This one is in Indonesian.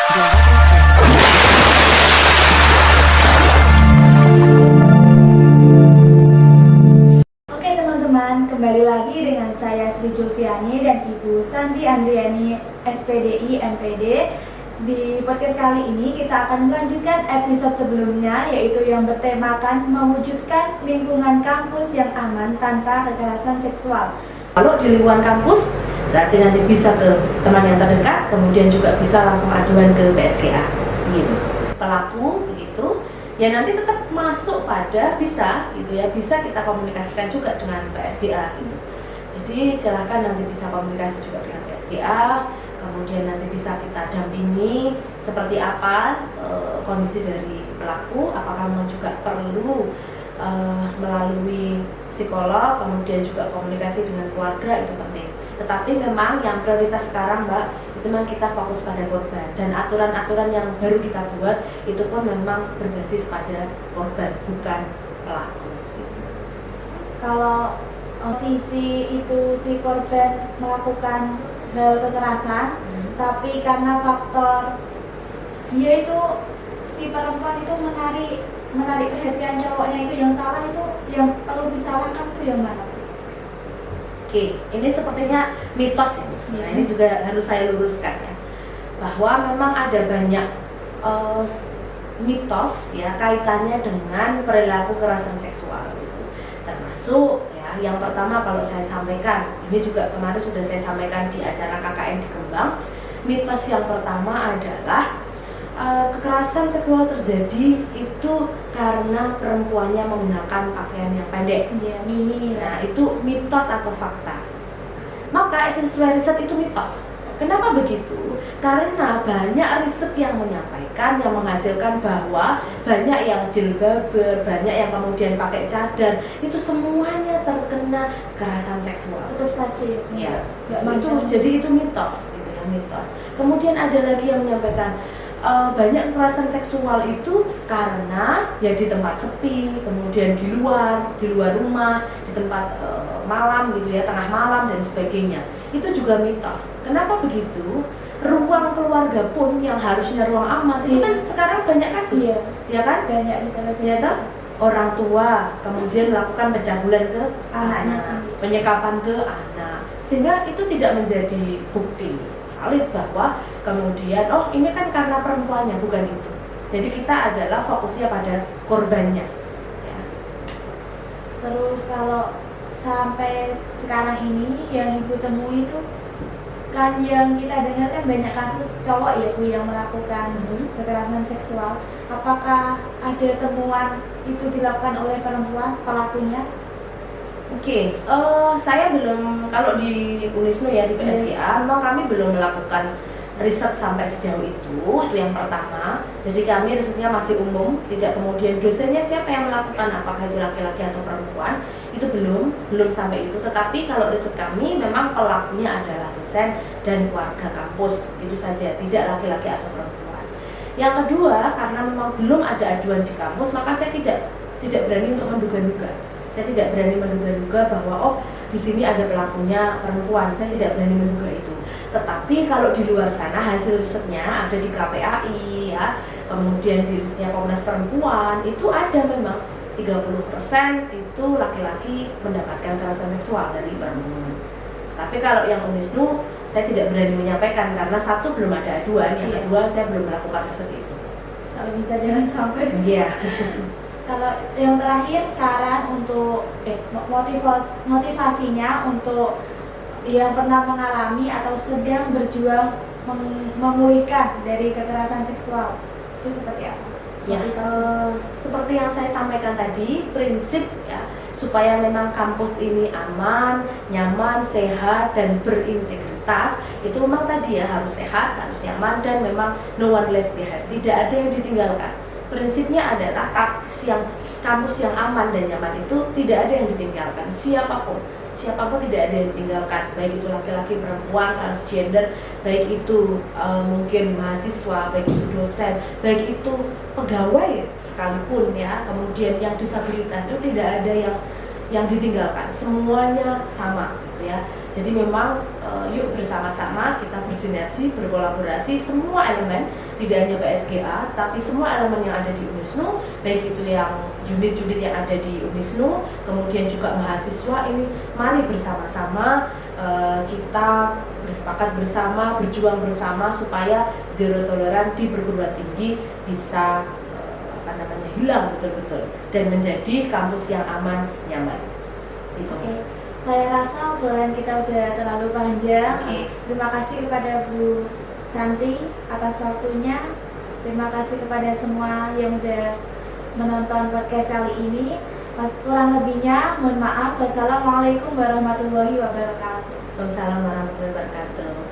Gawat FM. Oke teman-teman, kembali lagi dengan saya Sri Julfiani dan Ibu Santi Andriani SPDI MPD. Di podcast kali ini kita akan melanjutkan episode sebelumnya, yaitu yang bertemakan mewujudkan lingkungan kampus yang aman tanpa kekerasan seksual. Kalau di lingkungan kampus, berarti nanti bisa ke teman yang terdekat, kemudian juga bisa langsung aduan ke PSKA, gitu. Pelaku, begitu, ya nanti tetap masuk pada bisa, gitu ya, bisa kita komunikasikan juga dengan PSKA, gitu. Jadi silahkan nanti bisa komunikasi juga dengan PSKA, kemudian nanti bisa kita dampingi seperti apa kondisi dari pelaku, apakah memang juga perlu melalui psikolog, kemudian juga komunikasi dengan keluarga, itu penting. Tetapi memang yang prioritas sekarang Mbak, itu memang kita fokus pada korban, dan aturan-aturan yang baru kita buat itu pun memang berbasis pada korban, bukan pelaku gitu. Kalau sisi itu si korban melakukan hal kekerasan, tapi karena faktor dia itu si perempuan itu menarik perhatian cowoknya, itu yang salah, itu yang perlu disalahkan itu yang mana? Oke, ini sepertinya mitos ini. Nah, ini juga harus saya luruskan ya, bahwa memang ada banyak mitos ya kaitannya dengan perilaku kekerasan seksual itu. Termasuk ya, yang pertama kalau saya sampaikan, ini juga kemarin sudah saya sampaikan di acara KKN di Kembang. Mitos yang pertama adalah kekerasan seksual terjadi itu karena perempuannya menggunakan pakaian yang pendek, Ya, mini. nah itu mitos atau fakta. Maka itu sesuai riset, itu mitos. Kenapa begitu? Karena banyak riset yang menyampaikan, yang menghasilkan bahwa banyak yang jilbaber, banyak yang kemudian pakai cadar, itu semuanya terkena kekerasan seksual. Tetap saja Ya, nggak itu mandang. jadi itu mitos, gitu ya, mitos. Kemudian ada lagi yang menyampaikan banyak kekerasan seksual itu karena ya di tempat sepi, kemudian di luar rumah, di tempat malam gitu ya, tengah malam dan sebagainya. Itu juga mitos. Kenapa begitu? Ruang keluarga pun yang harusnya ruang aman, itu kan sekarang banyak kasus, ya kan? Banyak di televisi. Ternyata orang tua kemudian melakukan pencabulan ke Anaknya anak, sendiri. penyekapan ke anak, sehingga itu tidak menjadi bukti valid bahwa kemudian oh ini kan karena perempuannya, bukan itu. Jadi kita adalah fokusnya pada korbannya ya. Terus kalau sampai sekarang ini yang ibu temui itu kan yang kita dengar kan banyak kasus cowok ya Bu yang melakukan kekerasan seksual. Apakah ada temuan itu dilakukan oleh perempuan pelakunya? Oke, saya belum, kalau di Unisnu ya, di PSIA, memang kami belum melakukan riset sampai sejauh itu yang pertama. Jadi kami risetnya masih umum, tidak kemudian dosennya siapa yang melakukan, apakah itu laki-laki atau perempuan, itu belum sampai itu. Tetapi kalau riset kami memang pelakunya adalah dosen dan warga kampus, itu saja, tidak laki-laki atau perempuan. Yang kedua, karena memang belum ada aduan di kampus, maka saya tidak berani untuk menduga-duga. Saya tidak berani menduga-duga bahwa oh di sini ada pelakunya perempuan. Saya tidak berani menduga itu. Tetapi kalau di luar sana hasil risetnya ada di KPAI ya, kemudian di risetnya Komnas Perempuan itu ada memang 30% itu laki-laki mendapatkan kekerasan seksual dari perempuan. Tapi kalau yang Unisnu saya tidak berani menyampaikan karena satu belum ada aduan, yang kedua saya belum melakukan riset itu. Kalau bisa jangan sampai. Iya. Kalau yang terakhir saran untuk motivasinya untuk yang pernah mengalami atau sedang berjuang memulihkan dari kekerasan seksual itu seperti apa? Ya, seperti yang saya sampaikan tadi, prinsip ya supaya memang kampus ini aman, nyaman, sehat dan berintegritas, itu memang tadi ya harus sehat, harus nyaman dan memang no one left behind, tidak ada yang ditinggalkan. Prinsipnya adalah kampus yang aman dan nyaman itu tidak ada yang ditinggalkan, siapapun tidak ada yang ditinggalkan, baik itu laki-laki, perempuan, transgender, baik itu mungkin mahasiswa, baik itu dosen, baik itu pegawai sekalipun ya, kemudian yang disabilitas, itu tidak ada yang ditinggalkan, semuanya sama gitu ya. Jadi memang yuk bersama-sama kita bersinergi, berkolaborasi semua elemen, tidak hanya PSGA, tapi semua elemen yang ada di Unisnu, baik itu yang unit-unit yang ada di Unisnu, kemudian juga mahasiswa ini, mari bersama-sama kita bersepakat bersama, berjuang bersama supaya zero toleran di perguruan tinggi bisa hilang betul-betul dan menjadi kampus yang aman, nyaman. Gitu. Oke, saya rasa obrolan kita udah terlalu panjang. Terima kasih kepada Bu Santi atas waktunya. Terima kasih kepada semua yang udah menonton podcast kali ini. Kurang lebihnya mohon maaf. Wassalamualaikum warahmatullahi wabarakatuh. Waalaikumsalam warahmatullahi wabarakatuh.